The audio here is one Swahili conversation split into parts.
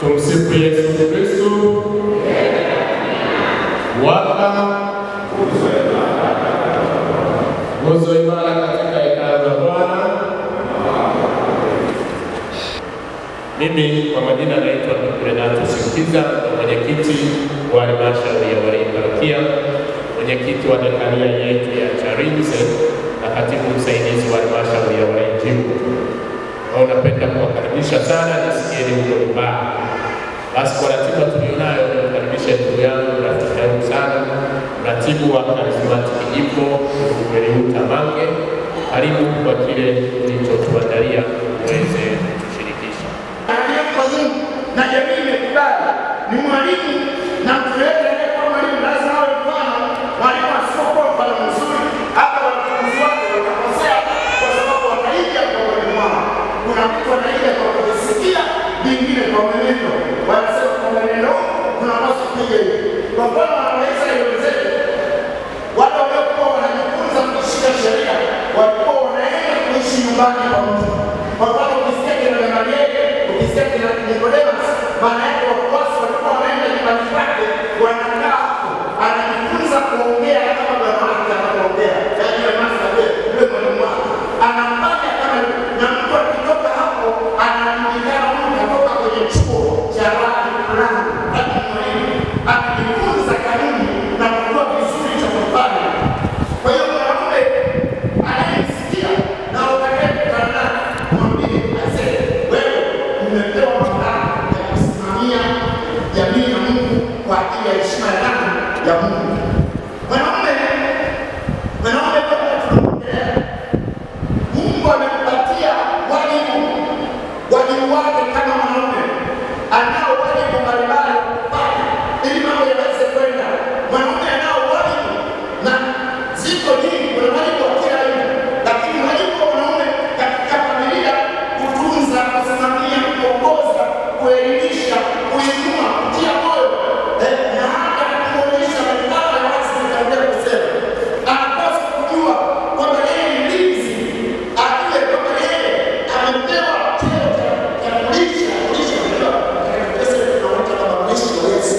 Tumsifu Yesu Kristo. Waka nguzo imara katika hekalu la Bwana. Mimi kwa majina naitwa Renato Sikiza, mwenyekiti wa halmashauri ya Walei Parokia, mwenyekiti wa dekania yetu ya Charinze na katibu msaidizi wa halmashauri ya Walei Jimbo. Napenda kuwakaribisha sana, nisikieni huko nyumbani. Basi kwa ratiba tulionayo, nimkaribishe ndugu yangu rafiki yangu sana, mratibu wa Karismatiki Jimbo, ndugu Eliuta Mange. Karibu kwa kile nilichotuandalia uweze kushirikisha. Na jamii imekubali ni mwalimu na mtu yeyote anayekuwa mwalimu lazima awe mfano. Mwalimu asipokuwa mfano mzuri, hata wanafunzi wake watakosea kwa sababu wanaiga kwa mwalimu wao. Kuna mtu anaiga kwa kusikia, vingine kwa mwenendo. Wanasema kwa mwenendo tunapaswa kuiga hivi. Kwa mfano wanaweza iwezeke wale waliokuwa wanajifunza kushika sheria walikuwa wanaenda kuishi nyumbani kwa mtu. Kwa mfano ukisikia kina Gamalieli, ukisikia kina Nikodemus, maana yake wafuasi walikuwa wanaenda nyumbani kwake, wanakaa hapo, anajifunza kuongea kama bwana wake anapoongea. Yaani anasema yule mwalimu wake anafanya kama, na mtu akitoka hapo anajulikana huyu katoka kwenye chuo cha watu fulani, hadi mwalimu anajifunza kanuni na kujua vizuri cha kufanya. Kwa hiyo mwanamume anayesikia na utakayekutana naye mwambie aseme, wewe umepewa mamlaka ya kusimamia jamii ya Mungu kwa ajili ya heshima ya Mungu. Mwanamume kwa tunaongelea Mungu amempatia wajibu wake kama mwanamume. Anao wajibu mbalimbali ili mambo yaweze kwenda. Mwanamume anao wajibu na ziko nyingi, kuna wajibu wa kila aina, lakini wajibu wa mwanamume katika familia kutunza, kusimamia, kuongoza, kuelimisha, kuinua, kutia moyo na hata kuonyesha mifano ya watu wanaoendelea kusema. Anapaswa kujua kwamba yeye ni mlinzi, ajue kwamba yeye amepewa cheo cha kulisha pesa tunaoita kama mlishi wa Yesu.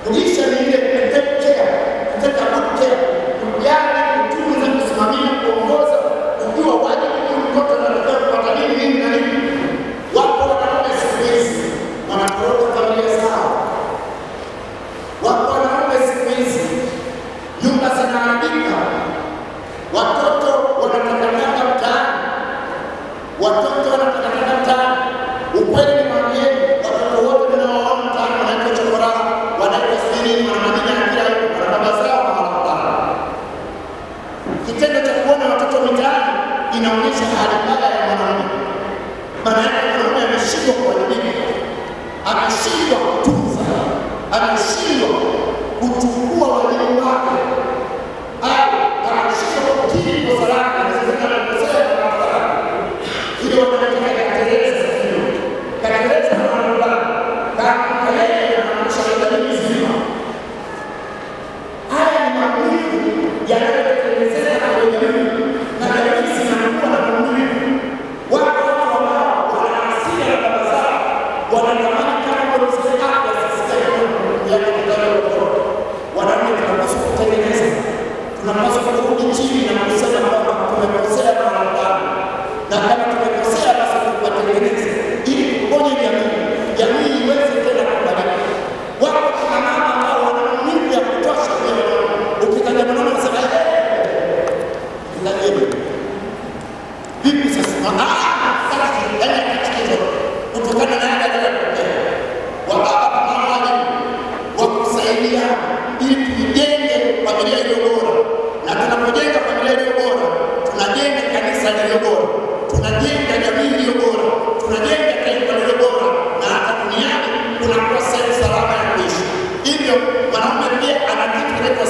Kulisha ni ile kutekea, kujali, kutunza, kusimamia, kuongoza, kujua wajibu wa mtoto anatakiwa kupata nini na nini. Wapo wanaume siku hizi wanatoroka familia zao. Wapo wanaume siku hizi nyumba zinaharibika, watoto wanatakataka mtaani, Ukweli ni mwambieni, watoto wote ninaowaona mtaani wanaitwa chokorara, wanaitwa sirini, wana majina ya kila aina, wana baba zao na wanapara. Kitendo cha kuona watoto mitaani inaonyesha hali mbaya ya mwanaume. Maana yake mwanaume ameshindwa kuwajibika, ameshindwa kutunza, ameshindwa kuchukua wajibu wake, au ameshindwa kukiri kosa lake. Inawezekana kukosea kwa barabara ile wanataka katereza hiyo, katereza na barabara kama yeye anamshauri jamii nzima. Haya ni maumivu yanayotekelezeka kwenye jamii na jamii zinakuwa na maumivu. Watu ambao wana hasira na baba zao wanatamani kama wanaosema hapa sasa ya kutoka wanaume tunapaswa kutengeneza, tunapaswa kurudi chini na kusema kwamba tumekosea na wanadamu, na kama tumekosea basi tupatengeneze ili kuponye jamii iweze tena kubadilika. Wapo kina mama ambao wana maumivu ya kutosha kwenye ukitaja mwanaume unasema ndio vipi sasa sasa ndani ya kitu kutokana na yale yanayotokea. Wababa kuna wajibu wa kusaidia ili tujenge familia iliyo bora, na tunapojenga familia iliyo bora tunajenga kanisa lililo bora, tunajenga jamii iliyo bora, tunajenga taifa lililo bora, na hata duniani kunakuwa sehemu salama ya kuishi. Hivyo mwanaume pia ana kitu kinaitwa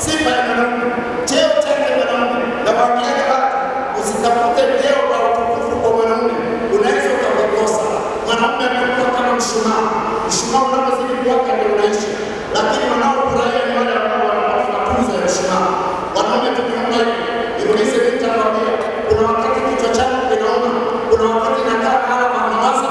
sifa ya mwanaume, cheo chake mwanaume. Na waambiaje watu, usitafute cheo kwa utukufu kwa mwanaume, unaweza ukakosa. Mwanaume amekuwa kama mshumaa unapozidi kuwaka ndio unaishi, lakini wanaofurahia ni wale ambao wanapata matunzo ya mshumaa. Wanaume tukiomba hivi, Ibilisi kuna wakati kichwa changu kinauma, kuna wakati nakaa mawazo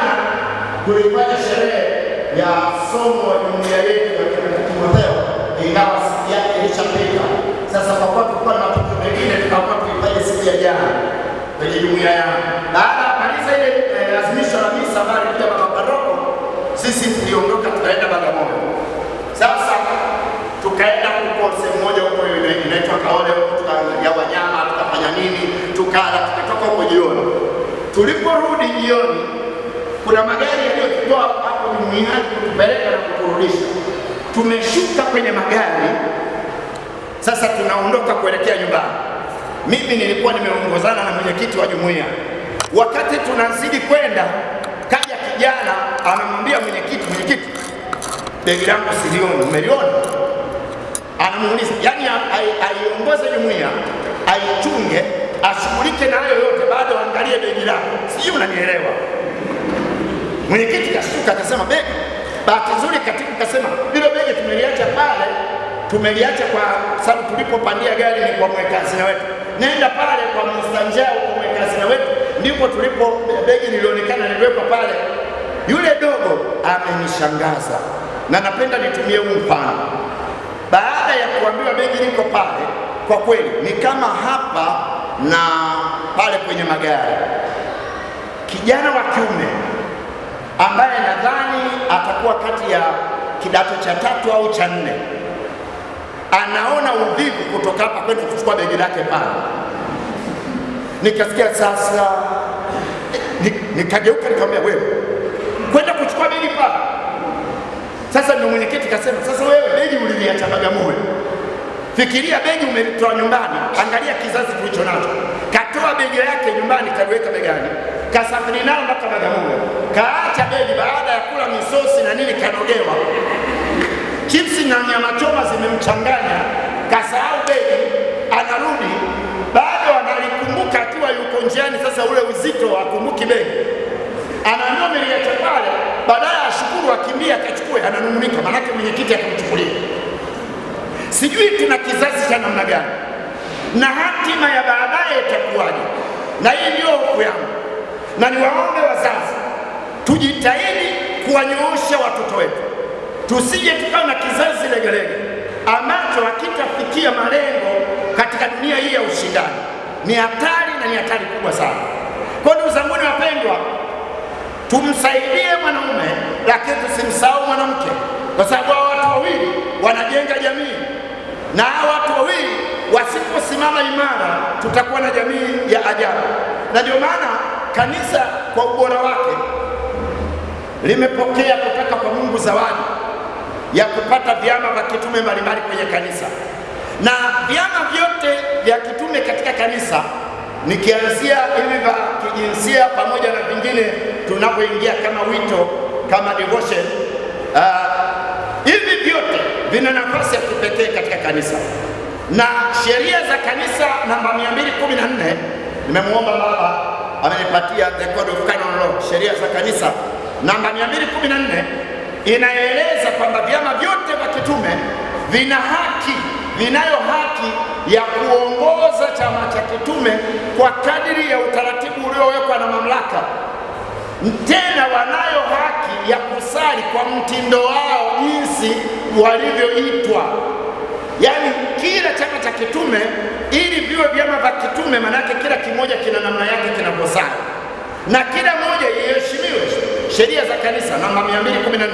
jana tulifanya sherehe ya somo wa jumuiya yetu ya Timotheo, ingawa siku yake ilishapita. Sasa kwa kuwa tulikuwa na matukio mengine, tukaamua tuifanye siku ya jana kwenye jumuiya yangu. Baada ya kumaliza ile lazimisho la misa bali kuja baba paroko, sisi tuliondoka tukaenda Bagamoyo. Sasa tukaenda huko sehemu moja huko inaitwa Kaole, huko ya wanyama, tukafanya nini, tukala, tukatoka huko jioni. Tuliporudi jioni, kuna magari yaliyotoa hapo jumuiani kutupeleka na kuturudisha. Tumeshuka kwenye magari, sasa tunaondoka kuelekea nyumbani. Mimi nilikuwa nimeongozana na mwenyekiti wa jumuiya. Wakati tunazidi kwenda, kaja kijana anamwambia mwenyekiti, begi langu silioni, umeliona? Anamuuliza, yani aiongoze jumuiya, aichunge, ashughulike na hayo yote, bado angalie begi lako. Sijui unanielewa? Mwenyekiti kashtuka akasema begi. Bahati nzuri katibu kasema hilo begi tumeliacha kwa sababu tulipopandia gari ni kwa mweka hazina wetu. Nenda pale kwa mstanjao kwa mweka hazina wetu, ndipo tulipo begi lilionekana liwekwa pale. Yule dogo amenishangaza na napenda nitumie huu mfano. Baada ya kuambiwa begi liko pale, kwa kweli ni kama hapa na pale kwenye magari. Kijana wa kiume ambaye nadhani atakuwa kati ya kidato cha 3 au cha 4 anaona uvivu kutoka hapa kwenda kuchukua begi lake pale. Nikasikia sasa, nikageuka nikamwambia, wewe kwenda kuchukua begi pale? Sasa ndio mwenyekiti kasema, sasa wewe begi uliliacha Bagamoyo, fikiria begi umelitoa nyumbani, angalia kizazi tulicho nacho. Katoa begi yake nyumbani, kaliweka begani, kasafiri nalo mpaka Bagamoyo, kaacha begi. Baada ya kula misosi na nini, kanogewa chipsi na nyama choma zimemchanganya, kasahau begi. Anarudi bado analikumbuka akiwa yuko njiani. Sasa ule uzito akumbuki begi, anaambiwa niliacha pale. Baadaye ashukuru, akimbia akachukue, ananung'unika, manake mwenyekiti akamchukulia. Sijui tuna kizazi cha namna gani na hatima ya baadaye itakuwaje, na hii ndio hofu yangu. Na niwaombe wazazi, tujitahidi kuwanyoosha watoto wetu, tusije tukawa na kizazi legelege ambacho hakitafikia malengo katika dunia hii ya ushindani. Ni hatari na ni hatari kubwa sana. Kwa ndugu zangu wapendwa, tumsaidie mwanaume lakini tusimsahau mwanamke, kwa sababu hao watu wawili wanajenga jamii, na hao watu wawili wasiposimama imara tutakuwa na jamii ya ajabu. Na ndio maana kanisa kwa ubora wake limepokea kutoka kwa Mungu zawadi ya kupata vyama vya kitume mbalimbali kwenye kanisa, na vyama vyote vya kitume katika kanisa, nikianzia hivi vya kijinsia pamoja na vingine tunapoingia kama wito, kama devotion, hivi vyote vina nafasi ya kipekee katika kanisa. Na sheria za kanisa namba 214, nimemuomba baba amenipatia the code of canon law, sheria za kanisa namba 214 inaeleza kwamba vyama vyote vya kitume vinayo haki ya kuongoza chama cha kitume kwa kadiri ya utaratibu uliowekwa na mamlaka. Tena wanayo haki ya kusali kwa mtindo wao jinsi walivyoitwa. Yaani kila chama cha kitume, ili viwe vyama vya kitume, manake kila kimoja kina namna yake kinavyosali, na kila moja iheshimiwe. Sheria za kanisa namba 214,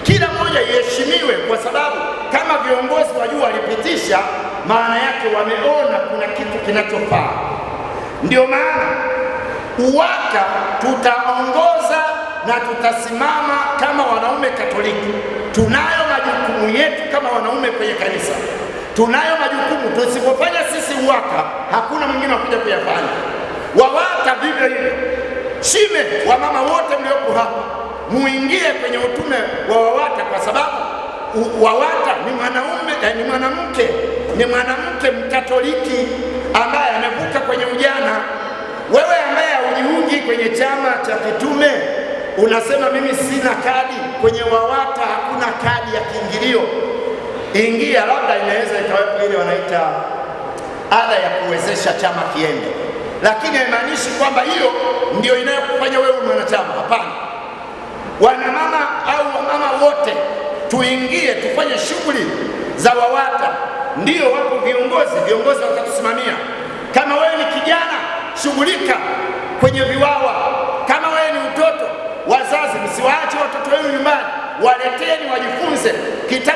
kila moja iheshimiwe, kwa sababu kama viongozi wa juu walipitisha, maana yake wameona kuna kitu kinachofaa. Ndio maana UWAKA tutaongoza na tutasimama kama wanaume Katoliki. Tunayo majukumu yetu kama wanaume kwenye kanisa, tunayo majukumu. Tusipofanya sisi UWAKA, hakuna mwingine wakuja kuyafanya. WAWATA vivyo hivyo. Shime wa mama wote mliopo hapa, muingie kwenye utume wa WAWATA, kwa sababu WAWATA ni mwanaume, ni mwanamke Mkatoliki ambaye amevuka kwenye ujana. Wewe ambaye hujiungi kwenye chama cha kitume unasema mimi sina kadi, kwenye WAWATA hakuna kadi ya kiingilio. Ingia, labda inaweza ikawepo ile wanaita ada ya kuwezesha chama kiende, lakini haimaanishi kwamba hiyo ndio inayokufanya wewe mwanachama. Hapana. wanamama au wamama wote tuingie, tufanye shughuli za WAWATA. Ndio wapo viongozi watatusimamia. Kama wewe ni kijana, shughulika kwenye viwawa. Kama wewe ni mtoto, wazazi msiwaache watoto wenu nyumbani, waleteni wajifunze kitabu.